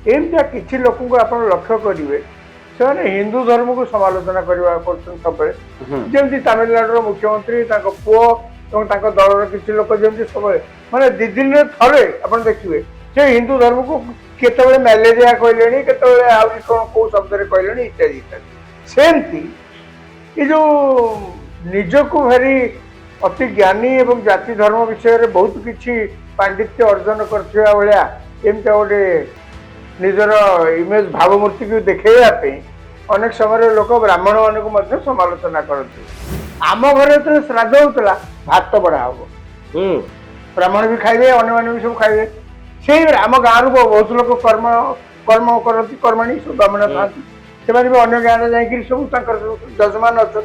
एमती किसी लोक आप लक्ष्य करेंगे से हिंदू धर्म को समालोचना करते जमी तमिलनाडु मुख्यमंत्री पुओ दल किसी लोक जमी सब मानते दी दिन थे आप देखिए से हिंदू धर्म को केत मैलेरिया कहले कौ शब्द कहले इत्यादि इत्यादि सेमती ये जो निजक भारी अति ज्ञानी एवं जाति धर्म विषय बहुत किसी पांडित्य अर्जन करथिबा भलिया एमती गोटे निजर इमेज भावमूर्ति को देखाइवाई अनेक समय लोक ब्राह्मण मान समालोचना करते आम घर जो श्राद्ध होता भात बढ़ा हम ब्राह्मण भी खाइबे अन्य भी सब खाइबे से आम गाँव बहुत लोग कर्म कर्म करती कर्माणी सब ब्राह्मण था से भी अन्य गाँव जाकि सब जजमान अच्छा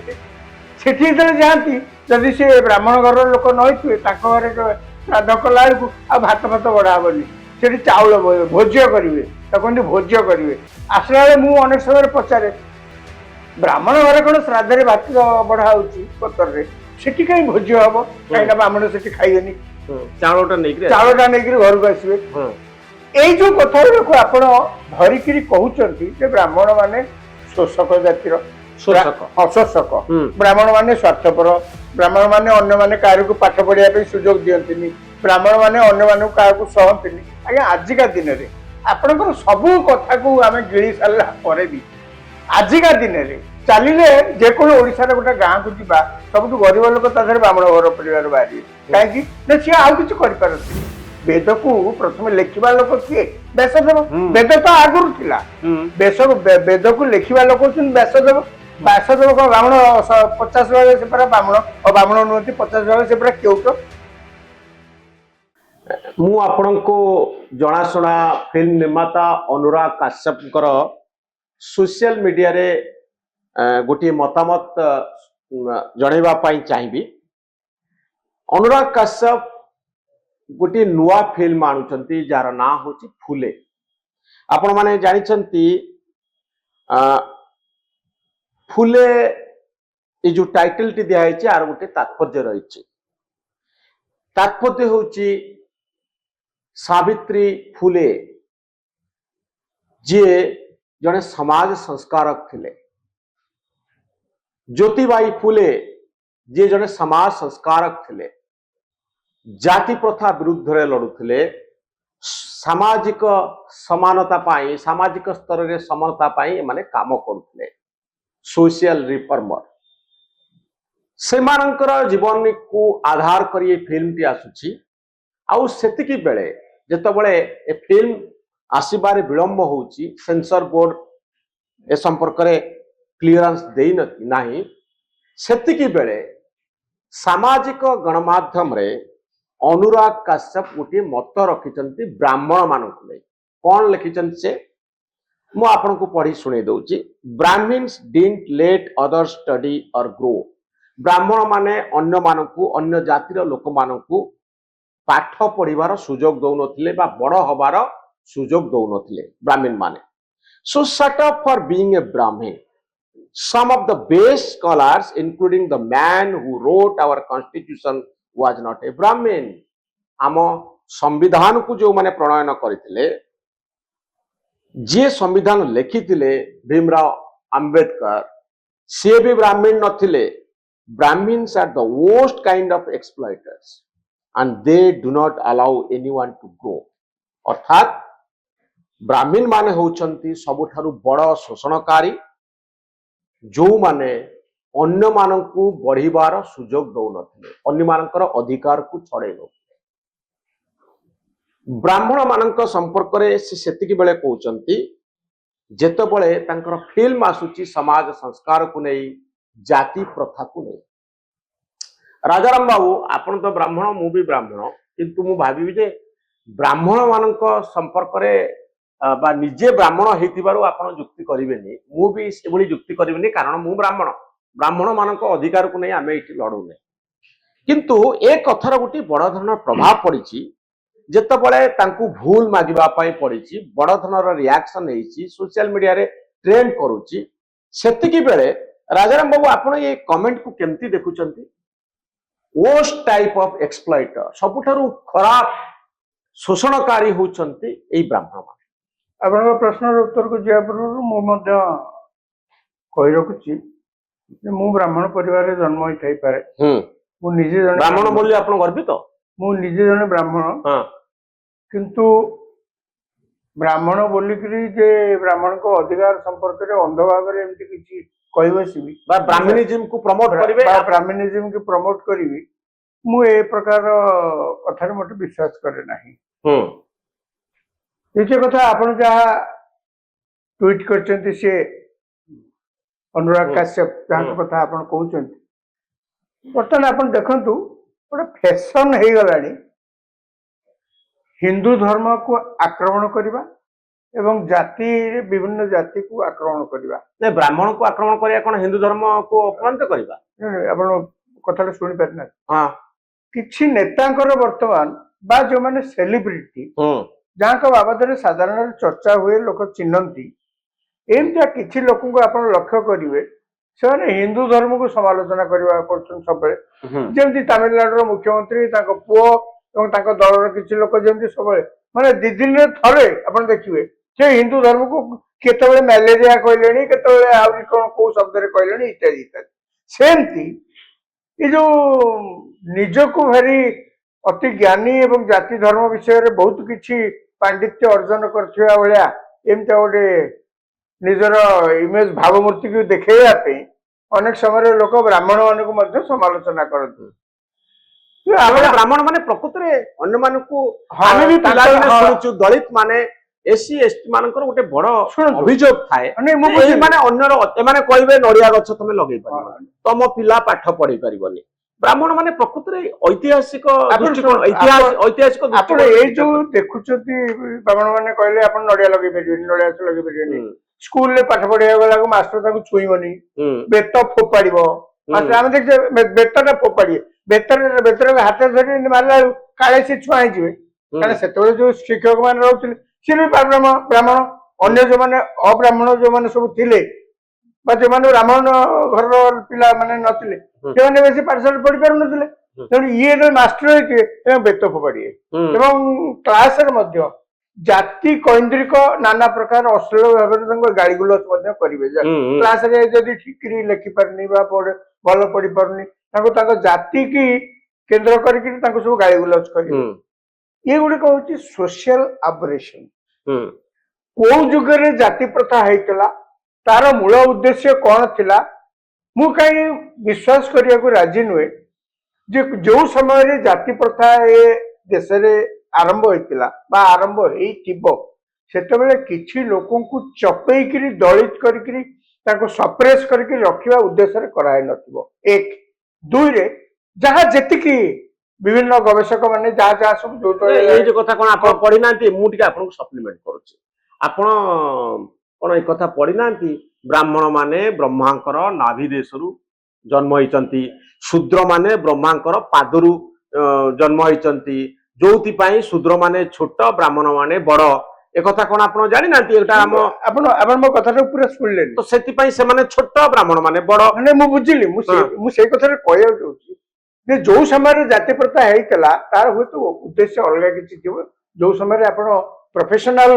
सेठी जाती जदि से ब्राह्मण घर लोक नई घर श्राद्ध कला आ भात भात बढ़ाबनी से चाउल भोज्य करेंगे कहते भोज्य करेंगे आसला बेले अनेक समय पचारे ब्राह्मण घर कौन श्राद्ध भात बढ़ा पतर से कहीं भोज्य हम कहीं ब्राह्मण से खाइबे चाउलटा नहीं घर को आसवे यही जो कथा को आप धरिकी कहते ब्राह्मण माने शोषक जातिर शोषक ब्राह्मण माने स्वार्थपर ब्राह्मण माने अन्य माने को पाठ पढ़ाई सुजोग दियंतिनी ब्राह्मण माने अन्य मानक क्या सहंतिनी आज्ञा आजिका दिन में आपणकर सबू कथा को आम गिड़ी सारा पर भी आजिका दिन में चलिए जेको ओडार गोटे गाँव को जा सब गरीब लोक ब्राह्मण घर परिवार बाहर कहीं सी आउ कि करपारती वेद को प्रथम लिखा लोक किए व्यासदेव वेद तो आगुरी थिला वेद को लिखा लोक व्यासदेव व्यासदेव को ब्राह्मण 50 भाग से पूरा ब्राह्मण और ब्राह्मण नुहति 50 भाग से पूरा केउट मु आपण को जनाशुना फिल्म निर्माता अनुराग काश्यप सोशल मीडिया रे गोटे मतामत जनइबा पाई चाहिए। अनुराग काश्यप गोटे नुआ फिल्म आणुचंती जार ना होची फुले आपण माने जानिचंती फुले ये जो टाइटल टी दिया है आर गोटे तात्पर्य रही तात्पर्य होची सावित्री फुले जे जड़े समाज संस्कारक थिले ज्योतिबाई फुले जे जड़े समाज संस्कारक थिले जाति प्रथा विरुद्ध रे लड़ुथिले सामाजिक समानता पाई सामाजिक स्तर रे समानता पाई माने काम करुथिले सोशल रिफॉर्मर से मानकर जीवन को आधार करी फिल्म टी आसुची आउ सेतिकी बेले जेतबेले ए फिल्म आसीबारे विलंब होउची सेंसर बोर्ड ए संपर्क रे क्लियरेंस देई नाही सेतिकी बेले सामाजिक गणमाध्यम रे अनुराग काश्यप गोटे मत रखिचंती ब्राह्मण मानक ले कौन लिखिचंती से मु आपन को पढ़ी सुने दउची Brahmins didn't let others study और ग्रो ब्राह्मण माने अन्य मानकू अन्य जातिर लोक मानकू पाठ पढ़िबार सुजोग दउ नथिले बा बड़ हबार सुजोग दउ नथिले ब्राह्मण माने सो shut up for being a ब्राह्मण some of the best scholars including the man who wrote our constitution was not a brahmin आम संविधान को जो माने प्रणयन करथिले जे संविधान लिखिथिले भीमराव अंबेडकर से भी ब्राह्मण नथिले brahmins are the worst kind of exploiters and they do not allow anyone to grow अर्थात ब्राह्मण माने होचंती सबुठारु बड़ शोषणकारी जो माने अन्य मानकू बढ़िबार सुजोग दउ नथिले अन्य मानकर अधिकार को छड़े नथिले ब्राह्मण मानक संपर्क रे से सेतिकी बेले कहउचंती जेतबेले तांकर फिल्म आसुची समाज संस्कार को नहीं जाति प्रथा को नहीं राजाराम बाबू आपण तो ब्राह्मण मु भी ब्राह्मण किंतु मु भाबी जे ब्राह्मण मानक संपर्क रे बा निजे ब्राह्मण हेतिबारु आपण जुक्ति करिवेनी मु भी सेबोली जुक्ति करिवेनी कारण मु ब्राह्मण ब्राह्मण मानक अधिकार को नहीं आमे इठी लड़ुने किंतु एक कथार गोटी बड़ धरण प्रभाव पड़िछि जेतबेले तांकु भूल मागिबा पई पड़िछि बड़ धरणर रिएक्शन हेछि सोशल मीडिया रे ट्रेंड करूछि सेतिकी बेले राजाराम बाबू आपण ये कमेंट को केमती देखुचंती वर्स्ट टाइप ऑफ एक्सप्लॉइटर सबुठारु खराब शोषणकारी होचंती एई ब्राह्मण ଆପଣଙ୍କ ପ୍ରଶ୍ନର ଉତ୍ତରକୁ ଯିବା ପୂର୍ବରୁ ମୁଁ ମଧ୍ୟ କହି ରଖୁଛି ଯେ ମୁଁ ବ୍ରାହ୍ମଣ ପରିବାରରେ ଜନ୍ମ ହୋଇଥାଇପାରେ। ମୁଁ ନିଜେ ଜଣେ ବ୍ରାହ୍ମଣ ବୋଲି ଆପଣ ଗର୍ବିତ? ମୁଁ ନିଜେ ଜଣେ ବ୍ରାହ୍ମଣ, ହଁ କିନ୍ତୁ ବ୍ରାହ୍ମଣ ବୋଲିକିରି ଯେ ବ୍ରାହ୍ମଣଙ୍କ ଅଧିକାର ସମ୍ପର୍କରେ ଅନ୍ଧ ଭାବରେ ଏମିତି କିଛି କହି ବସିବି ବା ବ୍ରାହ୍ମଣିଜିମ୍ କୁ ପ୍ରମୋଟ କରିବେ ବା ବ୍ରାହ୍ମଣିଜିମ୍ କୁ ପ୍ରମୋଟ କରିବି, ମୁଁ ଏ ପ୍ରକାର କଥାରେ ମୋଟେ ବିଶ୍ୱାସ କରେ ନାହିଁ। ଦ୍ୱିତୀୟ କଥା, ଆପଣ ଯାହା ଟ୍ୱିଟ୍ କରିଛନ୍ତି ସେ ଅନୁରାଗ କାଶ୍ୟପ ଯାହାଙ୍କ କଥା ଆପଣ କହୁଛନ୍ତି, ବର୍ତ୍ତମାନ ଆପଣ ଦେଖନ୍ତୁ ଗୋଟେ ଫ୍ୟାସନ ହେଇଗଲାଣି ହିନ୍ଦୁ ଧର୍ମକୁ ଆକ୍ରମଣ କରିବା ଏବଂ ଜାତିରେ ବିଭିନ୍ନ ଜାତିକୁ ଆକ୍ରମଣ କରିବା। ବ୍ରାହ୍ମଣକୁ ଆକ୍ରମଣ କରିବା କଣ ହିନ୍ଦୁ ଧର୍ମକୁ ଅପମାନିତ କରିବା? ଆପଣ କଥାଟା ଶୁଣିପାରିନାହାନ୍ତି। କିଛି ନେତାଙ୍କର ବର୍ତ୍ତମାନ ବା ଯୋଉମାନେ ସେଲିବ୍ରିଟି ଯାହାଙ୍କ ବାବଦରେ ସାଧାରଣରେ ଚର୍ଚ୍ଚା ହୁଏ, ଲୋକ ଚିହ୍ନନ୍ତି, ଏମିତିଆ କିଛି ଲୋକଙ୍କୁ ଆପଣ ଲକ୍ଷ୍ୟ କରିବେ ସେମାନେ ହିନ୍ଦୁ ଧର୍ମକୁ ସମାଲୋଚନା କରିବା କରୁଛନ୍ତି ସବୁବେଳେ। ଯେମିତି ତାମିଲନାଡୁର ମୁଖ୍ୟମନ୍ତ୍ରୀ, ତାଙ୍କ ପୁଅ ଏବଂ ତାଙ୍କ ଦଳର କିଛି ଲୋକ ଯେମିତି ସବୁବେଳେ ମାନେ 2 ଦିନରେ ଥରେ ଆପଣ ଦେଖିବେ ସେ ହିନ୍ଦୁ ଧର୍ମକୁ କେତେବେଳେ ମ୍ୟାଲେରିଆ କହିଲେଣି, କେତେବେଳେ ଆହୁରି କଣ କୋଉ ଶବ୍ଦରେ କହିଲେଣି ଇତ୍ୟାଦି ଇତ୍ୟାଦି। ସେମିତି ଏ ଯୋଉ ନିଜକୁ ଭାରି ଅତି ଜ୍ଞାନୀ ଏବଂ ଜାତି ଧର୍ମ ବିଷୟରେ ବହୁତ କିଛି ପାଣ୍ଡିତ୍ୟ ଅର୍ଜନ କରିଥିବା ଭଳିଆ ଏମିତି ଗୋଟେ ନିଜର ଇମେଜ ଭାବମୂର୍ତ୍ତିକୁ ଦେଖେଇବା ପାଇଁ ଅନେକ ସମୟରେ ଲୋକ ବ୍ରାହ୍ମଣ ମାନଙ୍କୁ ମଧ୍ୟ ସମାଲୋଚନା କରନ୍ତି। ବ୍ରାହ୍ମଣ ମାନେ ପ୍ରକୃତରେ ଅନ୍ୟମାନଙ୍କୁ ଆମେ ବି ପିଲାଦିନେ ଶୁଣିଛୁ ଦଳିତ ମାନେ ଏସି ଏସଟି ମାନଙ୍କର ଗୋଟେ ବଡ ଅଭିଯୋଗ ଥାଏ, ଏମାନେ ଅନ୍ୟର ଏମାନେ କହିବେ ନଡିଆ ଗଛ ତମେ ଲଗେଇ ପାରିବନି, ତମ ପିଲା ପାଠ ପଢେଇ ପାରିବନି। ବ୍ରାହ୍ମଣ ମାନେ ପ୍ରକୃତରେ ଐତିହାସିକ ଐତିହାସିକ ଆପଣ ଏଇ ଯୋଉ ଦେଖୁଛନ୍ତି ବ୍ରାହ୍ମଣ ମାନେ କହିଲେ ଆପଣ ନଡିଆ ଲଗେଇ ପାରିବେନି, ନଡିଆ ଗଛ ଲଗେଇ ପାରିବେନି, ସ୍କୁଲରେ ପାଠ ପଢିବାକୁ ଗଲାକୁ ମାଷ୍ଟର ତାକୁ ଛୁଇଁବନି, ବେତ ଫୋପାଡିବ। ଆମେ ଦେଖିଛେ ବେତଟା ଫୋପାଡିବେ, ବେତରେ ହାତରେ ଧରି ମାରିଲା ବେଳକୁ କାଳେ ସେ ଛୁଆ ହେଇଯିବେ। କାରଣ ସେତେବେଳେ ଯୋଉ ଶିକ୍ଷକ ମାନେ ରହୁଥିଲେ ସେ ବି ବ୍ରାହ୍ମଣ, ଅନ୍ୟ ଯୋଉମାନେ ଅବ୍ରାହ୍ମଣ ଯୋଉମାନେ ସବୁ ଥିଲେ ବା ଯୋଉମାନେ ବ୍ରାହ୍ମଣ ଘରର ପିଲାମାନେ ନଥିଲେ ସେମାନେ ବେଶୀ ପାଠଶାଠ ପଢି ପାରୁନଥିଲେ। ତେଣୁ ଇଏ ଯେତେବେଳେ ମାଷ୍ଟର ହେଇଥିବେ ସେମାନେ ବେତ ଫୋପାଡିବେ ଏବଂ କ୍ଲାସରେ ମଧ୍ୟ ଜାତି କୈନ୍ଦ୍ରିକ ନାନା ପ୍ରକାର ଅଶ୍ଳୀଳ ଭାବରେ ତାଙ୍କୁ ଗାଳି ଗୁଲଜ ମଧ୍ୟ କରିବେ। କ୍ଲାସରେ ଯଦି ଠିକରି ଲେଖିପାରୁନି ବା ଭଲ ପଢି ପାରୁନି ତାଙ୍କୁ ତାଙ୍କ ଜାତି କି କେନ୍ଦ୍ର କରିକି ତାଙ୍କୁ ସବୁ ଗାଳି ଗୁଲଜ କରିବେ। ଏଗୁଡିକ ହଉଛି ସୋସିଆଲ ଆବରେସନ। କୋଉ ଯୁଗରେ ଜାତି ପ୍ରଥା ହେଇଥିଲା, ତାର ମୂଳ ଉଦ୍ଦେଶ୍ୟ କଣ ଥିଲା, ମୁଁ କାହିଁ ବିଶ୍ୱାସ କରିବାକୁ ରାଜି ନୁହେଁ ଯେ ଯୋଉ ସମୟରେ ଜାତି ପ୍ରଥା ଏ ଦେଶରେ ଆରମ୍ଭ ହେଇଥିଲା ବା ଆରମ୍ଭ ହେଇଥିବ ସେତେବେଳେ କିଛି ଲୋକଙ୍କୁ ଚପେଇକିରି ଦଳିତ କରିକିରି ତାଙ୍କୁ ସପ୍ରେସ କରିକି ରଖିବା ଉଦ୍ଦେଶ୍ୟରେ କରାହେଇନଥିବ। 1 2ରେ ଯାହା ଯେତିକି ବିଭିନ୍ନ ଗବେଷକ ମାନେ ଯାହା ଯାହା ସବୁ ଏଇ ଯୋଉ କଥା କଣ ଆପଣ ପଢିନାହାନ୍ତି? ମୁଁ ଟିକେ ଆପଣଙ୍କୁ ସପ୍ଲିମେଣ୍ଟ କରୁଛି। ଆପଣ କଣ ଏ କଥା ପଢିନାହାନ୍ତି? ବ୍ରାହ୍ମଣ ମାନେ ବ୍ରହ୍ମାଙ୍କର ନାଭି ଦେଶରୁ ଜନ୍ମ ହେଇଛନ୍ତି, ଶୂଦ୍ର ମାନେ ବ୍ରହ୍ମାଙ୍କର ପାଦରୁ ଜନ୍ମ ହେଇଛନ୍ତି, ଯୋଉଥିପାଇଁ ଶୂଦ୍ର ମାନେ ଛୋଟ ବ୍ରାହ୍ମଣ ମାନେ ବଡ। ଏକଥା କଣ ଆପଣ ଜାଣିନାହାନ୍ତି? ଏଟା ଆପଣ ମୋ କଥାଟା ପୁରା ଶୁଣିଲେନି ତ ସେଥିପାଇଁ ସେମାନେ ଛୋଟ ବ୍ରାହ୍ମଣ ମାନେ ବଡ। ମାନେ ମୁଁ ବୁଝିଲି, ମୁଁ ସେଇ କଥାରେ କହିବାକୁ ଚାହୁଁଛି ଯେ ଯୋଉ ସମୟରେ ଜାତି ପ୍ରଥା ହେଇଥିଲା ତାର ହୁଏତ ଉଦ୍ଦେଶ୍ୟ ଅଲଗା କିଛି ଥିବ। ଯୋଉ ସମୟରେ ଆପଣ ପ୍ରଫେସନାଲ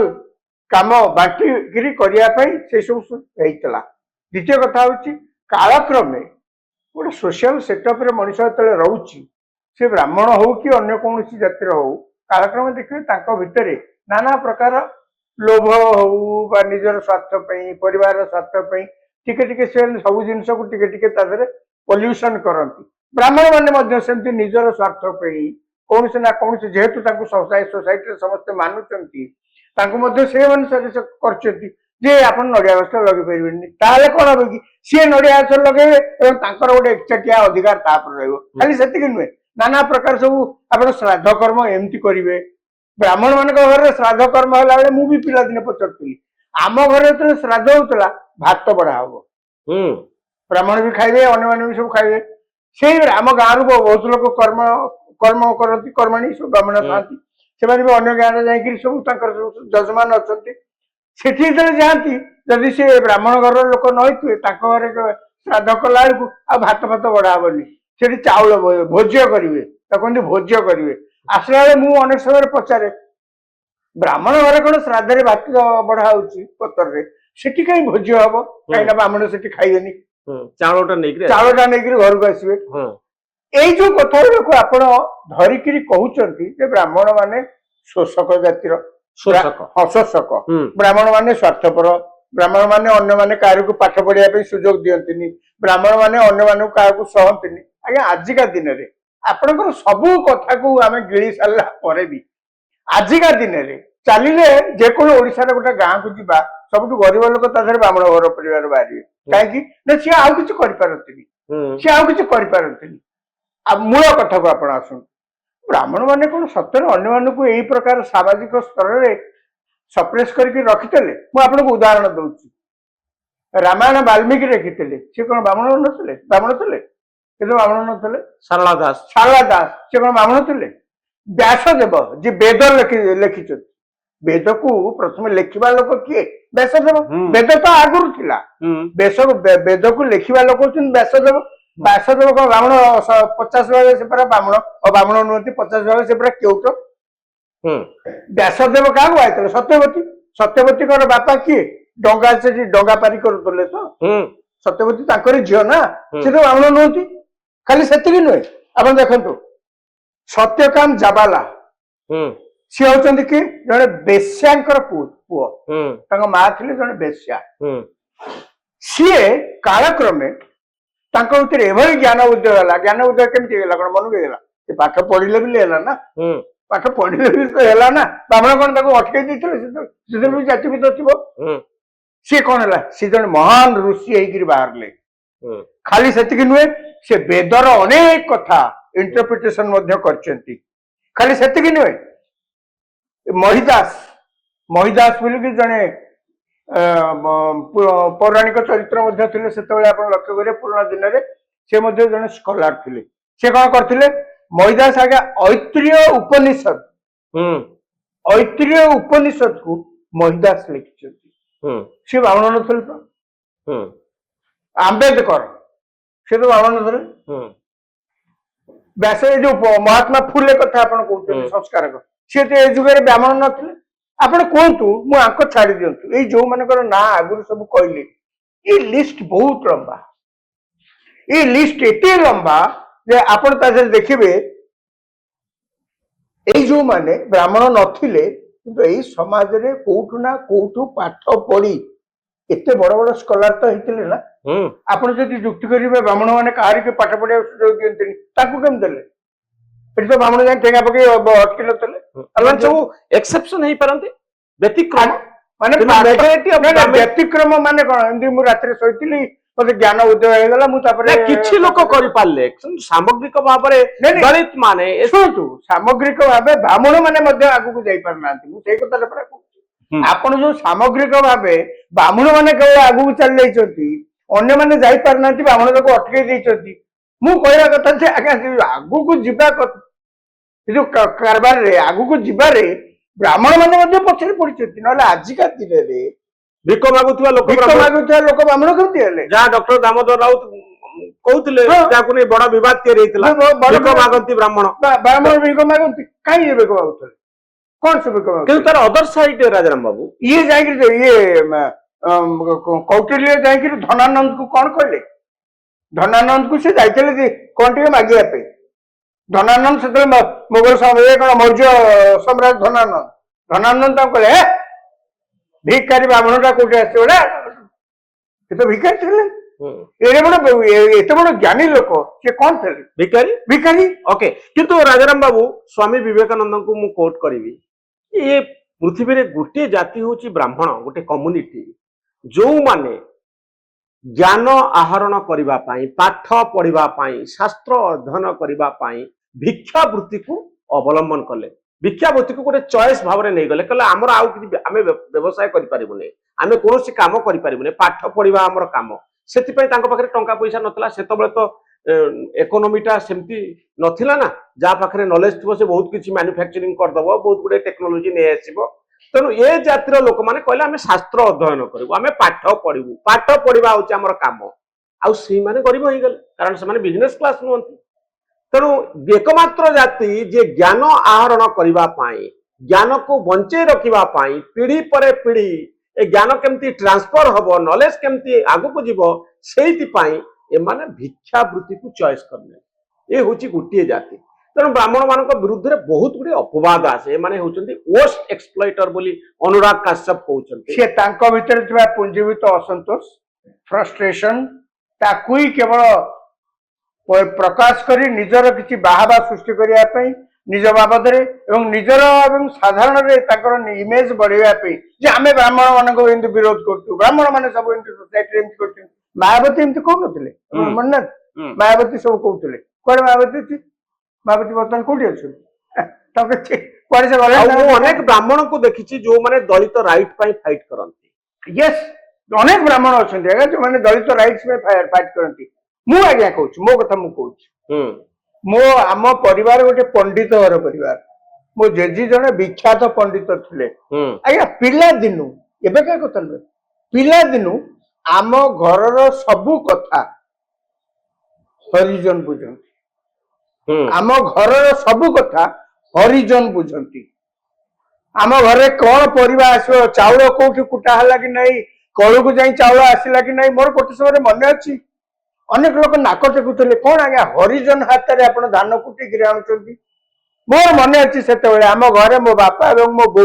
କାମ ବାଣ୍ଟିକିରି କରିବା ପାଇଁ ସେ ସବୁ ହେଇଥିଲା। ଦ୍ୱିତୀୟ କଥା ହଉଛି କାଳକ୍ରମେ ଗୋଟେ ସୋସିଆଲ ସେଟଅପରେ ମଣିଷ ଯେତେବେଳେ ରହୁଛି, ସେ ବ୍ରାହ୍ମଣ ହଉ କି ଅନ୍ୟ କୌଣସି ଜାତିର ହଉ, କାଳକ୍ରମେ ଦେଖିବେ ତାଙ୍କ ଭିତରେ ନାନା ପ୍ରକାର ଲୋଭ ହଉ ବା ନିଜର ସ୍ୱାର୍ଥ ପାଇଁ, ପରିବାରର ସ୍ୱାର୍ଥ ପାଇଁ ଟିକେ ଟିକେ ସେ ସବୁ ଜିନିଷକୁ ଟିକେ ଟିକେ ତା ଦେହରେ ପଲ୍ୟୁସନ କରନ୍ତି। ବ୍ରାହ୍ମଣ ମାନେ ମଧ୍ୟ ସେମିତି ନିଜର ସ୍ୱାର୍ଥ ପାଇଁ କୌଣସି ନା କୌଣସି, ଯେହେତୁ ତାଙ୍କୁ ସୋସାଇଟିରେ ସମସ୍ତେ ମାନୁଛନ୍ତି, ତାଙ୍କୁ ମଧ୍ୟ ସେ ଅନୁସାରେ ସେ କରିଛନ୍ତି ଯେ ଆପଣ ନଡିଆ ଗଛ ଲଗେଇ ପାରିବେନି। ତାହେଲେ କଣ ହବ କି ସିଏ ନଡିଆ ଗଛ ଲଗେଇବେ ଏବଂ ତାଙ୍କର ଗୋଟେ ଏକଚାଟିଆ ଅଧିକାର ତାପରେ ରହିବ। ଖାଲି ସେତିକି ନୁହେଁ, ନାନା ପ୍ରକାର ସବୁ ଆପଣ ଶ୍ରାଦ୍ଧ କର୍ମ ଏମିତି କରିବେ। ବ୍ରାହ୍ମଣ ମାନଙ୍କ ଘରେ ଶ୍ରାଦ୍ଧ କର୍ମ ହେଲା ବେଳେ ମୁଁ ବି ପିଲାଦିନେ ପଚାରୁଥିଲି, ଆମ ଘରେ ଯେତେବେଳେ ଶ୍ରାଦ୍ଧ ହଉଥିଲା ଭାତ ବଢା ହବ, ବ୍ରାହ୍ମଣ ବି ଖାଇବେ, ଅନ୍ୟମାନେ ବି ସବୁ ଖାଇବେ। ସେଇ ଆମ ଗାଁରୁ ବହୁତ ଲୋକ କର୍ମ କରନ୍ତି, କର୍ମାଣୀ ସବୁ ବ୍ରାହ୍ମଣ ଥାନ୍ତି, ସେମାନେ ବି ଅନ୍ୟ ଗାଁରେ ଯାଇକିରି ସବୁ ତାଙ୍କର ସବୁ ଯଜମାନ ଅଛନ୍ତି, ସେଠି ଯେତେବେଳେ ଯାଆନ୍ତି ଯଦି ସେ ବ୍ରାହ୍ମଣ ଘରର ଲୋକ ନ ହେଇଥିବେ ତାଙ୍କ ଘରେ ଶ୍ରାଦ୍ଧ କଲା ବେଳକୁ ଆଉ ଭାତ ଫାତ ବଢା ହବନି, ସେଠି ଚାଉଳ ଭୋଜ୍ୟ କରିବେ, ତାକୁ କୁହନ୍ତି ଭୋଜ୍ୟ କରିବେ। ଆସିଲା ବେଳେ ମୁଁ ଅନେକ ସମୟରେ ପଚାରେ ବ୍ରାହ୍ମଣ ଘରେ କଣ ଶ୍ରାଦ୍ଧରେ ଭାତ ବଢା ହଉଛି ପତରରେ, ସେଠି କାହିଁ ଭୋଜି ହବ? କାହିଁକି ବ୍ରାହ୍ମଣ ସେଠି ଖାଇବେନି, ଚାଉଳଟା ନେଇକି ଘରକୁ ଆସିବେ। ଏଇ ଯୋଉ କଥା ଗୁଡାକୁ ଆପଣ ଧରିକିରି କହୁଛନ୍ତି ଯେ ବ୍ରାହ୍ମଣ ମାନେ ଶୋଷକ ଜାତିର, ଶୋଷକ, ବ୍ରାହ୍ମଣ ମାନେ ସ୍ୱାର୍ଥପର, ବ୍ରାହ୍ମଣ ମାନେ ଅନ୍ୟମାନେ କାହାକୁ ପାଠ ପଢିବା ପାଇଁ ସୁଯୋଗ ଦିଅନ୍ତିନି, ବ୍ରାହ୍ମଣ ମାନେ ଅନ୍ୟମାନଙ୍କୁ କାହାକୁ ସହନ୍ତିନି। ଆଜ୍ଞା ଆଜିକା ଦିନରେ ଆପଣଙ୍କର ସବୁ କଥାକୁ ଆମେ ଗିଳି ସାରିଲା ପରେ ବି ଆଜିକା ଦିନରେ ଚାଲିଲେ ଯେକୌଣସି ଓଡିଶାର ଗୋଟେ ଗାଁକୁ ଯିବା, ସବୁଠୁ ଗରିବ ଲୋକ ତା ଦେହରେ ବ୍ରାହ୍ମଣ ଘର ପରିବାର ବାହାରିବେ। କାହିଁକି ନା ସିଏ ଆଉ କିଛି କରିପାରନ୍ତିନି, ଆଉ ମୂଳ କଥାକୁ ଆପଣ ଆସନ୍ତୁ, ବ୍ରାହ୍ମଣ ମାନେ କଣ ସତରେ ଅନ୍ୟମାନଙ୍କୁ ଏଇ ପ୍ରକାର ସାମାଜିକ ସ୍ତରରେ ସପ୍ରେସ କରିକି ରଖିଥିଲେ? ମୁଁ ଆପଣଙ୍କୁ ଉଦାହରଣ ଦଉଛି, ରାମାୟଣ ବାଲ୍ମୀକି ଲେଖିଥିଲେ, ସେ କଣ ବ୍ରାହ୍ମଣ ନଥିଲେ? ବ୍ରାହ୍ମଣ ଥିଲେ? କିନ୍ତୁ ବ୍ରାହ୍ମଣ ନଥିଲେ। ଶାରଳା ଦାସ ସେ କଣ ବ୍ରାହ୍ମଣ ଥିଲେ? ବ୍ୟାସଦେବ ଯିଏ ବେଦ ଲେଖିଛନ୍ତି, ବେଦକୁ ପ୍ରଥମେ ଲେଖିବା ଲୋକ କିଏ? ବ୍ୟାସଦେବ। ବେଦ ତ ଆଗରୁ ଥିଲା, ବେଦକୁ ଲେଖିବା ଲୋକ ହଉଛନ୍ତି ବ୍ୟାସଦେବ। ବ୍ୟାସଦେବ କଣ ବ୍ରାହ୍ମଣ? 50 ଭାଗ ସେ ପୁରା ବ୍ରାହ୍ମଣ, ବ୍ରାହ୍ମଣ ନୁହନ୍ତି, 50 ଭାଗ ସେ ପୁରା କେଉଟ। ବ୍ୟାସଦେବ କାହାକୁ ବାହାଇଥିଲେ? ସତ୍ୟବତୀ। ସତ୍ୟବତୀଙ୍କର ବାପା କିଏ? ଡଙ୍ଗା ପାରି କରୁଥିଲେ ତ, ସତ୍ୟବତୀ ତାଙ୍କରି ଝିଅ ନା, ସେ ତ ବ୍ରାହ୍ମଣ ନୁହନ୍ତି। ଖାଲି ସେତିକି ନୁହେଁ, ଆପଣ ଦେଖନ୍ତୁ ସତ୍ୟକାମ ଜାବାଲା, ସିଏ ହଉଛନ୍ତି କି ଜଣେ ବେଶ୍ୟାଙ୍କର ପୁଅ, ତାଙ୍କ ମା ଥିଲେ ଜଣେ ବେଶ୍ୟା। ସିଏ କାଳକ୍ରମେ ତାଙ୍କ ଭିତରେ ଏଭଳି ଜ୍ଞାନ ଉଦୟ ହେଲା। ଜ୍ଞାନ ଉଦୟ କେମିତି ହେଇଗଲା? କଣ ମନକୁ ହେଇଗଲା? ସେ ପାଠ ପଢିଲେ ବୋଲି ହେଲା ନା, ପାଠ ପଢିଲେ ବି ତ ହେଲା ନା। ବ୍ରାହ୍ମଣ କଣ ତାକୁ ଅଟକେଇ ଦେଇଥିଲେ? ସେଥିରେ ବି ଜାତିଭେଦ ଥିବ। ସିଏ କଣ ହେଲା? ସିଏ ଜଣେ ମହାନ ଋଷି ହେଇକିରି ବାହାରିଲେ। ଖାଲି ସେତିକି ନୁହେଁ, ସେ ବେଦର ଅନେକ କଥା ଇଣ୍ଟରପ୍ରିଟେସନ ମଧ୍ୟ କରିଛନ୍ତି। ଖାଲି ସେତିକି ନୁହେଁ, ମହିଦାସ ବୋଲିକି ଜଣେ ପୌରାଣିକ ଚରିତ୍ର ମଧ୍ୟ ଥିଲେ ସେତେବେଳେ, ଆପଣ ଲକ୍ଷ୍ୟ କରିବେ ପୁରୁଣା ଦିନରେ। ସେ ମଧ୍ୟ ଜଣେ ସ୍କଲାର ଥିଲେ। ସେ କଣ କରିଥିଲେ? ମହିଦାସ ଆଜ୍ଞା ଐତ୍ରୀୟ ଉପନିଷଦକୁ ମହିଦାସ ଲେଖିଛନ୍ତି। ସେ ବ୍ରାହ୍ମଣ ନଥିଲେ ତ। ଆମ୍ବେଦକର, ସେ ତ ବ୍ରାହ୍ମଣ ନଥିଲେ। ବ୍ୟାସ, ଏ ଯୋଉ ମହାତ୍ମା ଫୁଲେ କଥା ଆପଣ କହୁଛନ୍ତି, ସଂସ୍କାରକ, ସିଏ ତ ଏ ଯୁଗରେ ବ୍ରାହ୍ମଣ ନଥିଲେ। ଆପଣ କୁହନ୍ତୁ, ମୁଁ ଆଙ୍କ ଛାଡି ଦିଅନ୍ତୁ, ଏଇ ଯୋଉମାନଙ୍କର ନାଁ ଆଗରୁ ସବୁ କହିଲି, ଏଇ ଲିଷ୍ଟ ବହୁତ ଲମ୍ବା। ଏଇ ଲିଷ୍ଟ ଏତେ ଲମ୍ବା ଯେ ଆପଣ ତା ଦେହରେ ଦେଖିବେ, ଏଇ ଯୋଉମାନେ ବ୍ରାହ୍ମଣ ନଥିଲେ କିନ୍ତୁ ଏଇ ସମାଜରେ କୋଉଠୁ ନା କୋଉଠୁ ପାଠ ପଢି ଏତେ ବଡ ବଡ ସ୍କଲାର ତ ହେଇଥିଲେ ନା। ଆପଣ ଯଦି ଯୁକ୍ତି କରିବେ ବ୍ରାହ୍ମଣ ମାନେ କାହାରିକି ପାଠ ପଢିବାକୁ ସୁଯୋଗ ଦିଅନ୍ତିନି, ତାଙ୍କୁ କେମିତି ଦେଲେ? ଏଠି ତ ବ୍ରାହ୍ମଣ ଯାଇ ଠେଙ୍ଗା ପକେଇ ଅଟକି ନଥିଲେ। ସବୁ ଏକ୍ସେପସନ ହେଇପାରନ୍ତି, ବ୍ୟତିକ୍ରମ। ମାନେ ବ୍ୟତିକ୍ରମ ମାନେ କଣ? ଏମିତି ମୁଁ ରାତିରେ ଶୋଇଥିଲି, ମତେ ଜ୍ଞାନ ଉଦୟ ହେଇଗଲା, ମୁଁ ତାପରେ କିଛି ଲୋକ କରିପାରିଲେ, ସାମଗ୍ରିକ ଭାବରେ ଦଳିତ ମାନେ ଶୁଣନ୍ତୁ, ସାମଗ୍ରିକ ଭାବେ ବ୍ରାହ୍ମଣ ମାନେ ମଧ୍ୟ ଆଗକୁ ଯାଇପାରୁନାହାନ୍ତି। ମୁଁ ସେଇ କଥାଟା ପୁରା କହୁଛି। ଆପଣ ଯୋଉ ସାମଗ୍ରିକ ଭାବେ ବ୍ରାହ୍ମଣ ମାନେ କେବଳ ଆଗକୁ ଚାଲି ଯାଇଛନ୍ତି, ଅନ୍ୟମାନେ ଯାଇପାରୁନାହାନ୍ତି, ବ୍ରାହ୍ମଣ ଲୋକ ଅଟକେଇ ଦେଇଛନ୍ତି। ମୁଁ କହିବା କଥା ଯେ ଆଜ୍ଞା ଆଗକୁ ଯିବା କଥା, ଏ ଯୋଉ କାରବାରରେ ଆଗକୁ ଯିବାରେ ବ୍ରାହ୍ମଣ ମାନେ ମଧ୍ୟ ପଛରେ ପଡିଛନ୍ତି। ନହେଲେ ଆଜିକା ଦିନରେ ଭିକ ମାଗୁଥିବା ଲୋକ ବ୍ରାହ୍ମଣ କେମିତି ହେଲେ? ଯାହା ଡକ୍ଟର ଦାମୋଦର ରାଉତ କହୁଥିଲେ, ଯାହାକୁ ନେଇ ବଡ ବିବାଦ ତିଆରି ହେଇଥିଲା, ଭିକ ମାଗନ୍ତି ବ୍ରାହ୍ମଣ। ବ୍ରାହ୍ମଣ ଭିକ ମାଗନ୍ତି, କାହିଁକି ଭିକ ମାଗୁଥିଲେ? କଣ ସେ ଭିକ ମାଗୁଥିଲେ? କିନ୍ତୁ ତାର ଅଦର ସାଇଡ ରାଜାରାମ ବାବୁ, ଇଏ ଯାଇକିରି କୌଟିଲ୍ୟ ଯାଇକିରି ଧନାନନ୍ଦ କୁ କଣ କହିଲେ? ଧନାନନ୍ଦ କୁ ସେ ଯାଇଥିଲେ କଣ ଟିକେ ମାଗିବା ପାଇଁ। ଧନାନନ୍ଦ ସେତେବେଳେ ମୋଗଲ କଣ ମୌର୍ଯ୍ୟ ସମ୍ରାଟ ଧନାନନ୍ଦ ତାଙ୍କୁ କହିଲେ, ଭିକାରୀ ବ୍ରାହ୍ମଣଟା କୋଉଠି ଆସିବ ନା? ସେ ତ ଭିକାରୀ ଥିଲେ। ଏତେ ବଡ ଜ୍ଞାନୀ ଲୋକ, ସେ କଣ ଥିଲେ? ଭିକାରୀ। ଓକେ, କିନ୍ତୁ ରାଜାରାମ ବାବୁ, ସ୍ୱାମୀ ବିବେକାନନ୍ଦଙ୍କୁ ମୁଁ କୋଟ କରିବି, ଏ ପୃଥିବୀରେ ଗୋଟିଏ ଜାତି ହଉଛି ବ୍ରାହ୍ମଣ, ଗୋଟେ କମ୍ୟୁନିଟି, ଯୋଉମାନେ ଜ୍ଞାନ ଆହରଣ କରିବା ପାଇଁ, ପାଠ ପଢିବା ପାଇଁ, ଶାସ୍ତ୍ର ଅଧ୍ୟୟନ କରିବା ପାଇଁ ଭିକ୍ଷା ବୃତ୍ତିକୁ ଅବଲମ୍ବନ କଲେ। ଭିକ୍ଷା ବୃତ୍ତିକୁ ଗୋଟେ ଚଏସ୍ ଭାବରେ ନେଇଗଲେ, କହିଲେ ଆମର ଆଉ କିଛି, ଆମେ ବ୍ୟବସାୟ କରିପାରିବୁନି, ଆମେ କୌଣସି କାମ କରିପାରିବୁନି, ପାଠ ପଢିବା ଆମର କାମ। ସେଥିପାଇଁ ତାଙ୍କ ପାଖରେ ଟଙ୍କା ପଇସା ନଥିଲା। ସେତେବେଳେ ତ ଇକୋନୋମିଟା ସେମିତି ନଥିଲା ନା, ଯାହା ପାଖରେ ନଲେଜ ଥିବ ସେ ବହୁତ କିଛି ମ୍ୟାନୁଫ୍ୟାକ୍ଚରିଂ କରିଦବ, ବହୁତ ଗୁଡେ ଟେକ୍ନୋଲୋଜି ନେଇ ଆସିବ। ତେଣୁ ଏ ଜାତିର ଲୋକମାନେ କହିଲେ ଆମେ ଶାସ୍ତ୍ର ଅଧ୍ୟୟନ କରିବୁ, ଆମେ ପାଠ ପଢିବୁ, ପାଠ ପଢିବା ହଉଛି ଆମର କାମ। ଆଉ ସେଇମାନେ ଗରିବ ହେଇଗଲେ, କାରଣ ସେମାନେ ବିଜନେସ କ୍ଲାସ ନୁହନ୍ତି। ତେଣୁ ଏକମାତ୍ର ଜାତି ଯେ ଜ୍ଞାନ ଆହରଣ କରିବା ପାଇଁ ज्ञान को बंचे रखिबा पाई पीढ़ी पर पीढ़ी ए ज्ञान केमती ट्रांसफर हबो नॉलेज केमती आगु को जीवो सेति पाई ए माने भिक्षा वृत्ति को चॉइस करने ए होची गुटिए जाति तेणु ब्राह्मण मान विरुद्ध में बहुत गुड़े अपवाद आसे माने होचंती वर्स्ट एक्सप्लॉइटर बोली अनुराग काश्यप कहउचंती से तांको भितर थिबा पुंजीवित असंतोष फ्रस्ट्रेशन ताकू ही केवल प्रकाश करी निजर किछि बाहाबा सृष्टि करिया पई निज बाबद निजर साधारण इमेज बढ़ावा जे आम ब्राह्मण मान विरोध करूँ ब्राह्मण मान सब सोसाइटी कर मायावती एमती कहते मन मायावती सब कहते कौन मायावती थी मायावती बर्तमान कौटी अच्छे अनेक ब्राह्मण को देखी जो माने दलित राइट फाइट करती यस अनेक ब्राह्मण अच्छा जो मैंने दलित राइट्स में फाइट करती मु आज्ञा कहूँ मो कथा मु कहूँ मो आम परिवार गोटे पंडित घर परिवार मो जेजी जने विख्यात पंडित थिले आज्ञा पिला दिनु एबे का कथा न पिला दिनु आम घरर सबु कथा हरिजन बुझंती आम घरर सबु कथा हरिजन बुझंती आम घरे कौन परिवा आसो चाउल कोठी कुटा हला कि नहीं कळु को जाई चाउल आसिला कि नहीं मोर कोटे समय मन अछि अनेक लोक नाक टेकुले कौन आज्ञा हरिजन हाथ में आप धान कुटिक आणुंट मोर मन अच्छी से आम घरे मो बापा और मो बो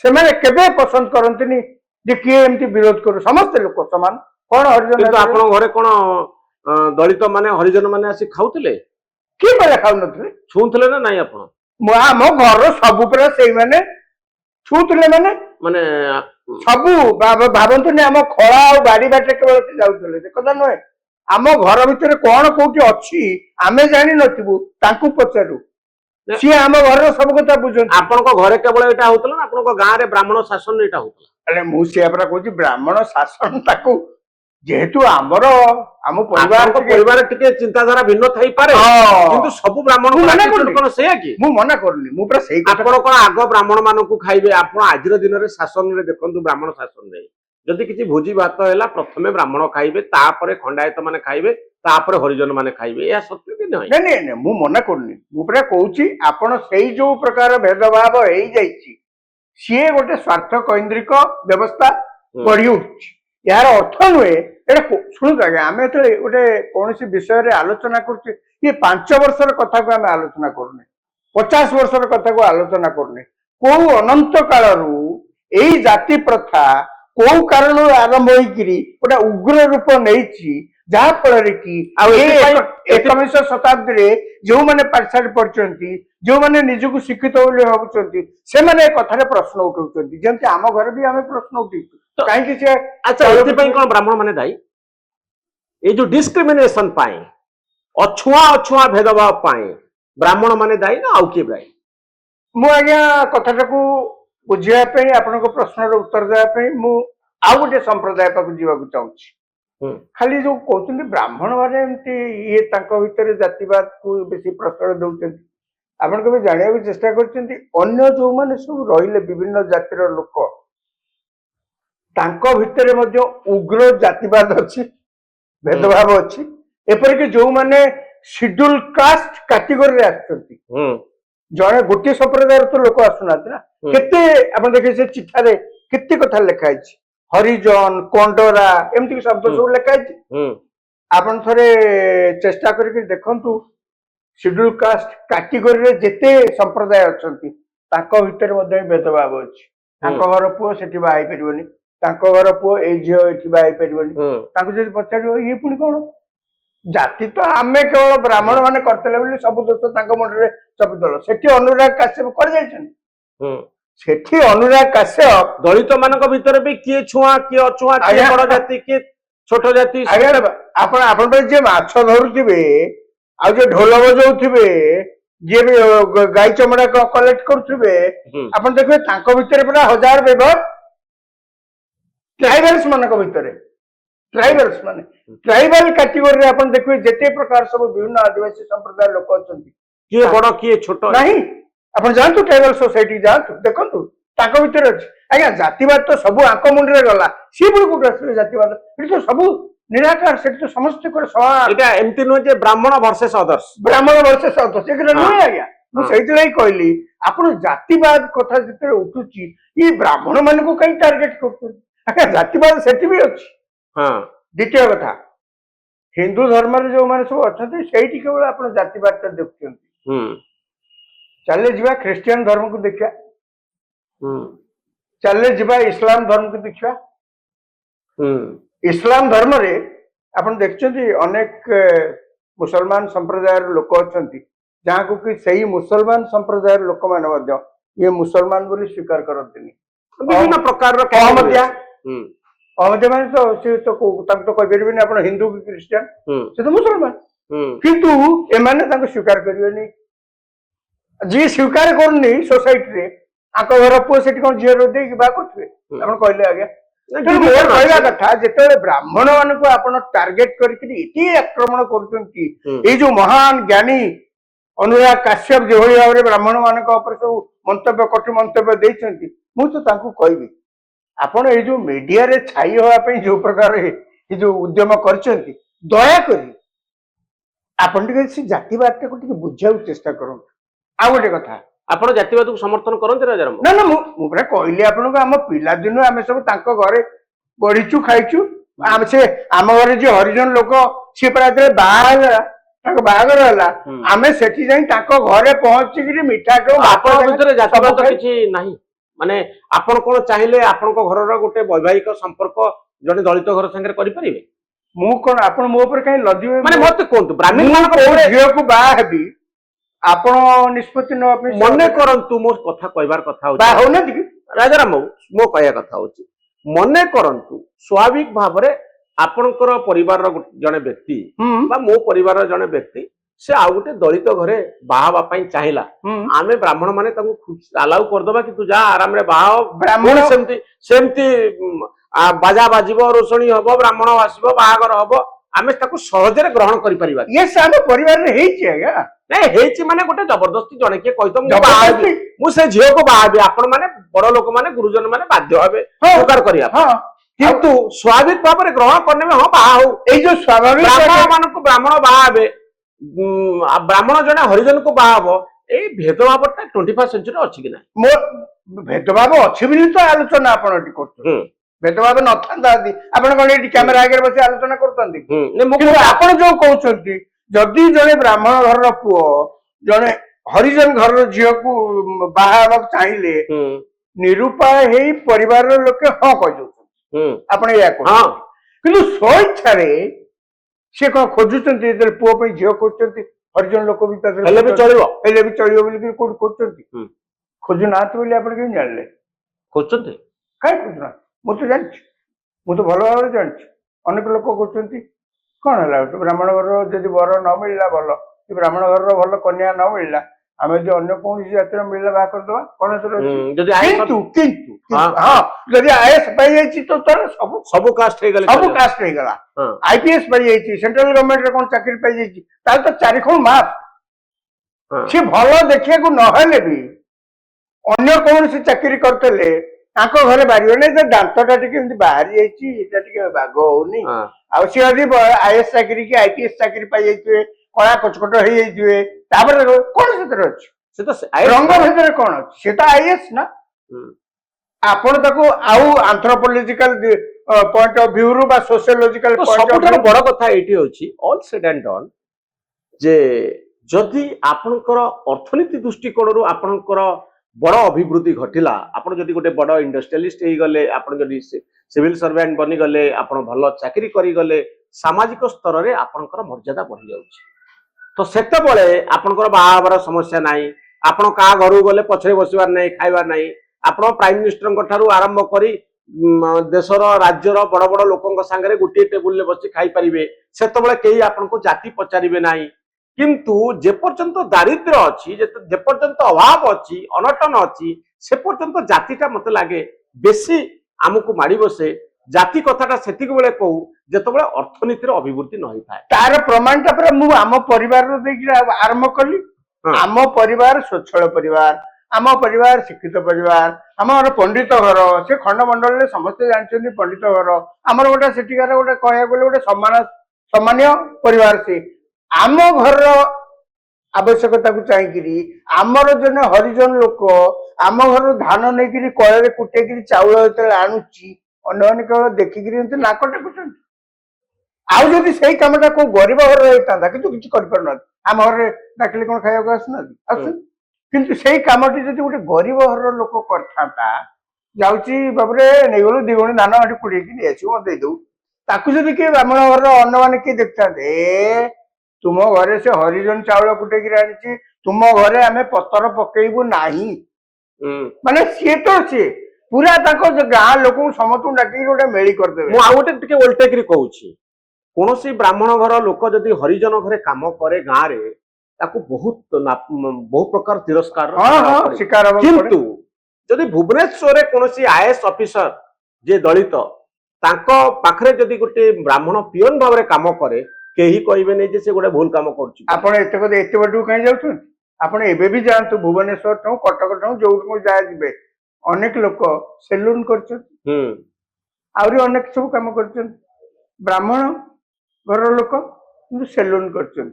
से केबे पसंद करती जे किए एमती विरोध करू समस्त लोक समान कौन हरिजन आप घरे कौन दलित माने हरिजन माने आसी खाउतले कि बेले खाऊ नथिले छुंतले ना नहीं आपण आम घर सबु पूरा से माने छुतले माने माने सबू भावतु आम खला और बाड़ी बाटे केवल जाऊे कथा नुहे आम घर भितर कौन कौटी अच्छी आम जानी नथबू तांकू पचारू सी आम घर सब कथा बुझ आपण घरे केवल एटा होतला ना आपण गाँ रे ब्राह्मण शासन एटा होतला अरे मु से अपरा कहूची ब्राह्मण शासन ताकू जेहेतु आमर आम परिवार टिके चिंताधारा भिन्न थाई पारे किंतु सब ब्राह्मण कोन से कि मु मना करनी मु पूरा सही आपण कोन आगो ब्राह्मण मानन को खाइबे आपण आजिर दिन रे शासन रे देखंतु ब्राह्मण शासन रे जदि किछि भोजी भात हैला प्रथमे ब्राह्मण खाइबे तापरे खंडायत माने खाइबे तापरे हरिजन माने खाइबे या सत्य कि नै नै नै मु मना करनी मु पूरा कहूची आपण सेही जो प्रकार भेदभाव हेई जाईची सिए गोटे स्वार्थ केंद्रिक व्यवस्था बढ़ी उठछि यार अर्थ नुहे शुणु आज्ञा आम जो गोटे कौन विषय आलोचना कर 5 वर्षर कथा को आम आलोचना करने 50 वर्षर कथा को आलोचना करने कौ अनंत काल यही जाति प्रथा कौ कारण आरंभ होगी गोटे उग्र रूप नहीं जहाँफल कि एकविंश शताब्दी जो मैंने पाठशाला पढ़ी जो मैंने निजक शिक्षित भावुं से मैंने कथार प्रश्न उठाऊँ जमी आम घर भी आम प्रश्न उठू कहीं अच्छा कौन ब्राह्मण माने दायी ये जो डिस्क्रिमिनेशन पाए अछुआ भेदभाव पाए ब्राह्मण माने दायी ना आउ किए दायी मु आज्ञा कथाटा को बुझापी आपण प्रश्न उत्तर देवाई मु आउ गोटे संप्रदाय पाक जावाक चाहूँ खाली जो कहते ब्राह्मण माने एमती ये भितर जातिवाद को बेसी प्रश्रय दौरान आपण कभी जाना चेष्टा कर जो मैंने सब रहिले विभिन्न जातिर लोक तांको भितर मध्य उग्र जातिवाद अच्छी भेदभाव अच्छी एपरिक जो मैंने शेड्यूल कास्ट कैटेगरी आसुच्चंती जड़े गोटे संप्रदाय तो लोक आसुना ना केते आपण देखे से चिठारे केते कथा लिखा है हरिजन कंडरा एमती शब्द सब लिखा है आपण थरे चेष्टा करके देखंतु शेड्यूल कास्ट कैटेगरी रे जेते संप्रदाय अछंती ताको भितर मध्ये भेदभाव अछि ताको घर पुओ सेठी बाई परिबनी ताको घर पुओ ए झियो एठी बाई परिबनी ताको जदि पछाडियो ये पुनी कोन जाति तो आमे केवल ब्राह्मण माने करतले बोली सब दोस्त ताको मंडरे चपिदल सेठी अनुराग काश्यप कर जायछन सेठी अनुराग काश्यप दलित मानक भितर भी किए छुआ किए अछुआ किए बड़ जाति किए छोट जाति आपण आपण पे जे माछ धरुथिबे आ जे ढोल बजाउथिबे जे भी गाय चमड़ा कलेक्ट करुथिबे आपण देखबे ताको भितर पूरा हजार व्यवहार ट्राइबल्स मानक भितर ट्राइबल्स माने ट्राइबल कैटेगरी रे आपण देखबे जेते प्रकार सब विभिन्न आदिवासी संप्रदाय लोक अछंती किए बड़ किए छोट नहीं आपण जानतु ट्राइबल सोसाइटी जानतु देखंतु ताको भितर अछि आज्ञा जातिवाद तो सब आंक मुंडरे गला सी पुणी कोट आसी जातिवाद इट तो सब निराकार से तो समस्त को समान एटा एमती नो जे ब्राह्मण वर्सेस अदर्स एकरा नुहे आज्ञा मुझे कहली आपण जातिवाद कथा जिते उठुची ये ब्राह्मण मान को कहीं टार्गेट कर जातिवाद सेठी भी अच्छी। द्वितीय कथा हिंदू धर्म जो मैंने सब अच्छा से केवल आप जातिवाद देखुं चले जा ख्रीस्टियन धर्म को देखा चले जा इस्लाम धर्म को देखा इस्लाम धर्म रे आपण देखते अनेक मुसलमान संप्रदाय लोक अच्छा जहाँ को कि सही मुसलमान संप्रदाय लोक मैंने ये मुसलमान बोली स्वीकार करते विभिन्न प्रकार अहमदिया मैंने तो कहीपरि आप हिंदू कि क्रिश्चियन से तो मुसलमान किंतु एमाने स्वीकार करेंगे जी स्वीकार करनी सोसाइटी रे आक घर पुओ से कौन झील दे बा करेंगे आप कहले आज्ञा कहला कथा जिते ब्राह्मण मान को आप टार्गेट करके आक्रमण कर जो महान ज्ञानी अनुराग काश्यप जो भाव में ब्राह्मण मान सब मंतव्य कटु मंतव्य देती मुझे कहबी आपण ये जो मीडिया रे छाई होगापी जो प्रकार ये जो उद्यम कर दयाकोरी आपण जातिवाद को बुझा चेष्टा करूँ आ गोटे कथा आपण जातिवाद को समर्थन करते राजाराम ना ना मुझे कहली आपको आम पिला दिन आम सब घरे बढ़ीचु खाइचु आम से आम घरे जो हरिजन लोक सी बाहागर है आम से घरे पहुंचिक मिठा जातिवाद किसी नहीं माने आपण कौन चाहिए आपण घर गोटे वैवाहिक संपर्क जड़े दलित घर संगे करें मु कौन आप मो कहीं लदिबे माने मत कहतु ब्राह्मण झील को बाहबी आपण निष्पत्ति मन करंतु मो कथा कहबार कथा होची राजाराम मो कहया कथा होची मन करंतु स्वाभाविक भाव में आपणकर परिवार जड़े व्यक्ति बा मो परिवार जड़े व्यक्ति से आउ गोटे दलित घरे बाहा चाहिला आमे ब्राह्मण माने अलाउ करदबा कि तू जा आराम रे बाहा ब्राह्मण सेमती बाजा बाजिबो रोषणी हबो ब्राह्मण आसीबो बाहागर हबो आमे ताकू सहजरे ग्रहण करि परिबा ये सब परिवार रे हेछि आगा नहीं हेछि माने गोटे जबरदस्ती जणे के कहितो मु से झियो को बाहाबी आपण माने बड़ लोक माने गुरुजन माने बाध्य हबे स्वीकार करिया किंतु स्वाभाविक भाव में ग्रहण करने में हाँ बाहा हो जो स्वाभाविक ब्राह्मण मान को ब्राह्मण बाहा ब्राह्मण जड़े हरिजन को बाहा ये भेदभाव 21st सेंचुरी अच्छी कि ना भेदभाव अच्छी भी तो आलोचना आप भेदभाव न था कैमेरा आगे बस आलोचना कर जो कहते जदि जड़े ब्राह्मण घर पुओ जड़े हरिजन घर झील को बाहा चाहिए निरुपाय हो परिवार लोके हाँ कह आपण या कि स्वेच्छा सी कौन खोजुंट पुओ झील खोज हरिजन लोक भी चलो बोली खोजुना बोली आप जानले खोजुते कहीं खोजुना मुझे जानी मुझे भल भाव जानी अनेक लोक खोज कौन है ब्राह्मण घर जब वर न मिलला भल कि ब्राह्मण घर भल कन्या न मिलला आम जो अन्य कौन जातिर मिलला बाहा करदे कौन हाँ जदि आईएएस पाई तो सब कास्ट हो गला आईपीएस पाई सेंट्रल गवर्नमेंट कौन चाकरी पाई तो 4 खुण माफ सी भल देखिया को नहले भी अन्य कौन सी चाकरी करते घरे बाहर नहीं तो दांतटा टी बाहरी जाइए बाग होनी सी आईएएस चाकरी कि आईपीएस चाकरी पाई कला कचकट हो जाइए कौन से रंग भर कौन अच्छे सी तो आईएएस ना आपण ताको आउ एंथ्रोपोलॉजिकल पॉइंट ऑफ व्यू रु बा सोशियोलॉजिकल पॉइंट ऑफ व्यू बड़ कथा एठी होची ऑल सेड एंड डन जे जदि आपनकर अर्थनीति दृष्टिकोण रु आपनकर बड़ अभिवृद्धि घटिला आपण जदि गोटे बड़ इंडस्ट्रियलिस्ट हे गले आपण जदि सिविल सर्वेंट बनी गले आपण भलो चाकरी करी गले सामाजिक स्तर रे आपनकर मर्यादा बढ़ी जाउची तो सेते बळे आपनकर बाहाबर समस्या नाही आपण का घरु गले पछरे बसिबार नाही खाइबार नाही आपण प्राइम मिनिस्टर ठारू आरंभ करी देशर राज्यर बड़ बड़ लोकों सांगे गोटे टेबुल बसी खाई पारे से कई आपन को जाति पचारे ना किंतु जेपर्यंत दारिद्र्य अच्छी जेपर्यंत अभाव अच्छी अनटन अच्छी से पर्यंत जातिटा मत लगे बेसी आमको माड़ी बसे जाति कथाटा से कहू जिते अर्थनीतिर अभिवृद्धि न होता है तार प्रमाणटा आम परिवार आरंभ कली आम परिवार स्वच्छल परिवार आम परिवार शिक्षित परिवार आम पंडित घर से खंडमंडल समस्ते जानते पंडित घर आमर गोटे सेठिकार गोटे कह गले गोटे सम्मान्य परिवार से आम घर ଆବଶ୍ୟକତା को चाहिए आमर जन हरिजन लोक आम घर धान नहीं कड़े कुटेक चाउल जो आणुची अन्य केवल देखिकी नाक टेकुं आउ जदि से कमटा को गरीब घर रही कि किसी कर आम घर डाकिले कौन खाया आसुना किंतु से कमटी जब गोटे गरीब घर लोक करता जाऊँगी बाबरे नहीं गलु 2 गणी धान आठ कुड़े नहीं आसो दे दू ताकू जदि किए ब्राह्मण घर अन्न मैंने किए देखता तुम घरे से हरिजन चाउल कुटेक आनी तुम घरे आम पतर पकेबू नाही माने सी तो सी पूरा गाँ लोक समस्त डाक गोटे मेली करदे गोटे ओल्टेक कहूँ कौन ब्राह्मण घर लोक जदि हरिजन घरे काम करे गाँव रे ताकू बहुत बहुत प्रकार तिरस्कार शिकार किंतु जदि भुवनेश्वर कौन आईएएस ऑफिसर जे दलित तांको पाखरे जदि गोटे ब्राह्मण पियन भाव काम करे केही कहबे नहीं जे से गोटे भूल काम करूची आपण एते बाटू कहीं जाउछन आपण एबे भी जानतु भुवनेश्वर ठौ कटक ठौ जो जा जिबे अनेक लोक सेलून करछन आउरी अनेक सब काम करछन ब्राह्मण घर लोक किंतु सेलून करछन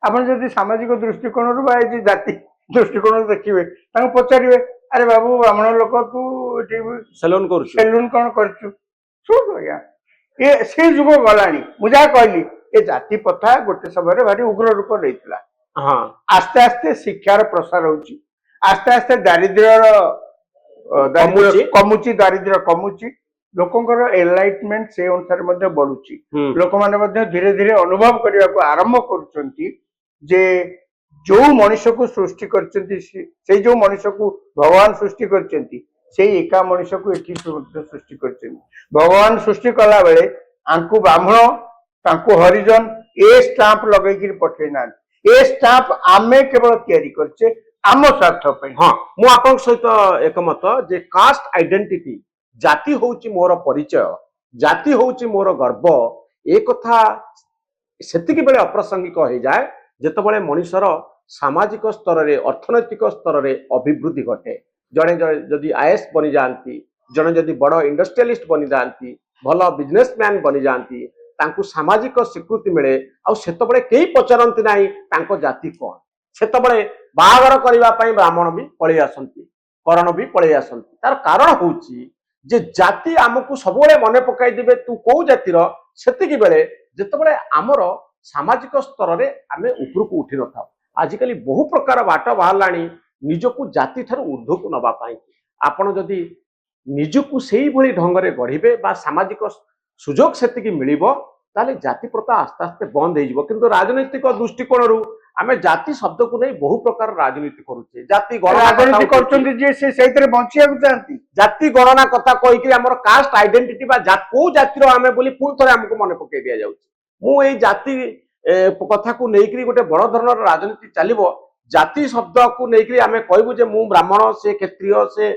आपण जदि सामाजिक दृष्टिकोण रु बा जाति दृष्टिकोण देखिबे तांको पचारिबे अरे बाबू ब्राह्मण लोक तू सेलून कर सेलून कौन करछु शुण आज्ञा ये से जुग गलानी मुझा कहली ये जाति प्रथा गोटे समय भारी उग्र रूप लेता हाँ आस्ते आस्ते शिक्षार प्रसार होची आस्ते आस्ते दारिद्र्य कमुची दारिद्र्य कमुची लोकंकर एनलाइटमेंट से अनुसार मध्ये बढ़ुची लोक माने मध्ये धीरे धीरे अनुभव करने को आरंभ करुचंती जे जो मनुष्य को सृष्टि करचंती से जो मनुष्य को भगवान सृष्टि करचंती से एका मनुष्य को एठी सृष्टि करचंती भगवान सृष्टि कला बेले आंकु ब्राह्मण तांकु हरिजन ए स्टाम्प लगेकी पठे ना ए स्टाम्प आमे केवल तैयारी करछे आम स्वार्थ पे हाँ मु आपन सहित एकमत जे कास्ट आइडेंटिटी जाति होउची मोर परिचय जाति होउची मोर गर्व ए कथा सेतिकी बेले अप्रासंगिक हो जाए जेतबेले मनुष्यर सामाजिक स्तर रे अर्थनैतिक स्तर रे अभिवृद्धि घटे जड़े जदि आईएएस बनी जाती जड़े जदि बड़ इंडस्ट्रियलिस्ट बनी जाती भल बिजनेसमैन बनी जाती तांकु सामाजिक स्वीकृति मिले आतबे कई पचारती ना तांको जाति कौन सेतबे बाहागर करने ब्राह्मण भी पलि आसती करण भी पलि आसती तार कारण होची जे जाति आमको सब मन पकई देबे तू कौ जातिर सेतिकी बेले जेतबे आमर सामाजिक स्तर रे आमे उपरकू उठी न था आजिकली बहु प्रकार बाट बाहरलाणी निजकू जाति ठारू ऊर्ध्व को नबा पाई आपण जदि निजकू सेही भली ढंगरे गढ़िबे बा सामाजिक सुजोग सेतिकी मिलिबो ताले जाति प्रथा आस्ते आस्ते बंद हो किंतु राजनैतिक दृष्टिकोण रु आमे जाति शब्द को नहीं बहु प्रकार राजनीति करूचे जाति राजनीति करछन्ती जे से सेइतरे बंचिया को चाहती जाति गणना कथा कहि कि हमर कास्ट आइडेंटिटी बा को जातिर आमे बोली पुन थरे हमको मन पके दिया जाउची मु एई जाति कथा को नेकरी गोटे बड़ धरणर राजनीति चलिबो जाति शब्द को नेकरी आमे कहबु जे मु ब्राह्मण से क्षत्रिय से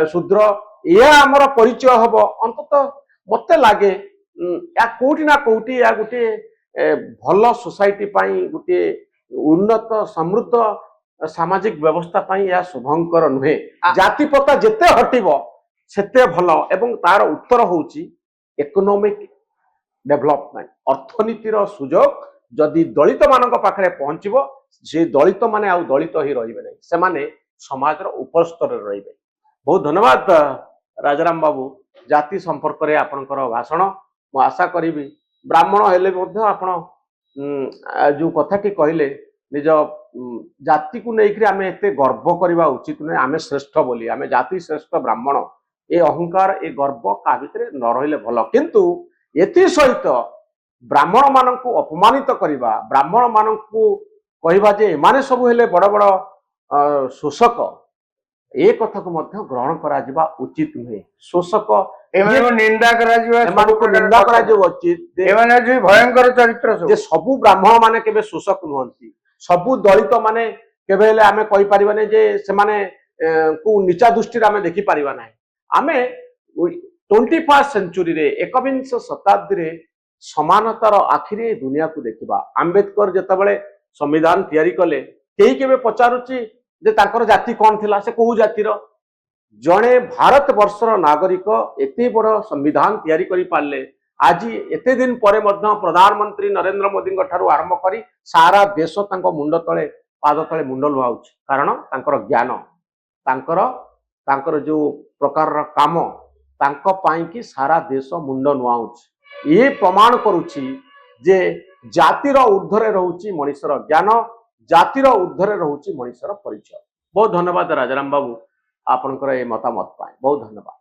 शूद्र या हमर परिचय हबो अंतत मते लागे या कोठी ना कोठी या गोटे भल सोसाइटी पाई गोटे उन्नत समृद्ध सामाजिक व्यवस्था पाई या शुभंकर नुहे जाति प्रथा जेते हटिबो सेते भल एवं तार उत्तर होउची इकोनॉमिक डेवलपमेंट अर्थनीतिर सुजोग जदि दलित मानक पाखरे पहुंचबो जे दलित माने आउ दलित ही रहिबे नै से माने समाजर ऊपर स्तर रे रहिबे बहुत धन्यवाद राजाराम बाबू जाति संपर्क रे आपनकर भाषण मु आशा करी ब्राह्मण हेले मध्य आपण जो कथाटी कहले निज जाति को लेकर आम एत गर्व करवा उचित नुहे आम श्रेष्ठ बोली आम जाति श्रेष्ठ ब्राह्मण ए अहंकार ए गर्व का भितर न रहिले भल किंतु एथि सहित ब्राह्मण मान अपमानित करवा ब्राह्मण मान कहवा जे एमाने सब हेले बड़ बड़ शोषक ए कथा को ग्रहण करा उचित नुहे शोषक निंदा करा उचित भयंकर चरित्र सबु ब्राह्मण माने केबे शोषक नुहंती सबु दलित माने केबे हेले आमे कहि परिबाने जे से माने को नीचा दृष्टि रे आमे देखि परिबा नाही आमे 21st सेंचुरी रे 21वीं शताब्दी रे समानतार आखिरे दुनिया को देखिबा अंबेडकर जेतबेले संविधान तैयारी कले केही केबे पचारुची जे ताकर जाति कोन थिला से कोहू जातिर जड़े भारत वर्षर नागरिक एते बड़ संविधान तैयारी करि पारले आज एते दिन परे प्रधानमंत्री नरेंद्र मोदी ठारू आरंभ करी सारा देश तांको मुंड तले पाद तले मुंड लुहाउछि कारण तांकर ज्ञान तांकर जो प्रकार काम तांको पाई कि सारा देश मुंड नुआउछि ये प्रमाण करुछि जे जातिर ऊर्ध्वरे रहुछि मनुष्यर ज्ञान जातिर ऊर्ध्वरे रहुछि मनुष्यर परिचय। बहुत धन्यवाद राजाराम बाबू आपनकर ए मतामत पाए बहुत धन्यवाद।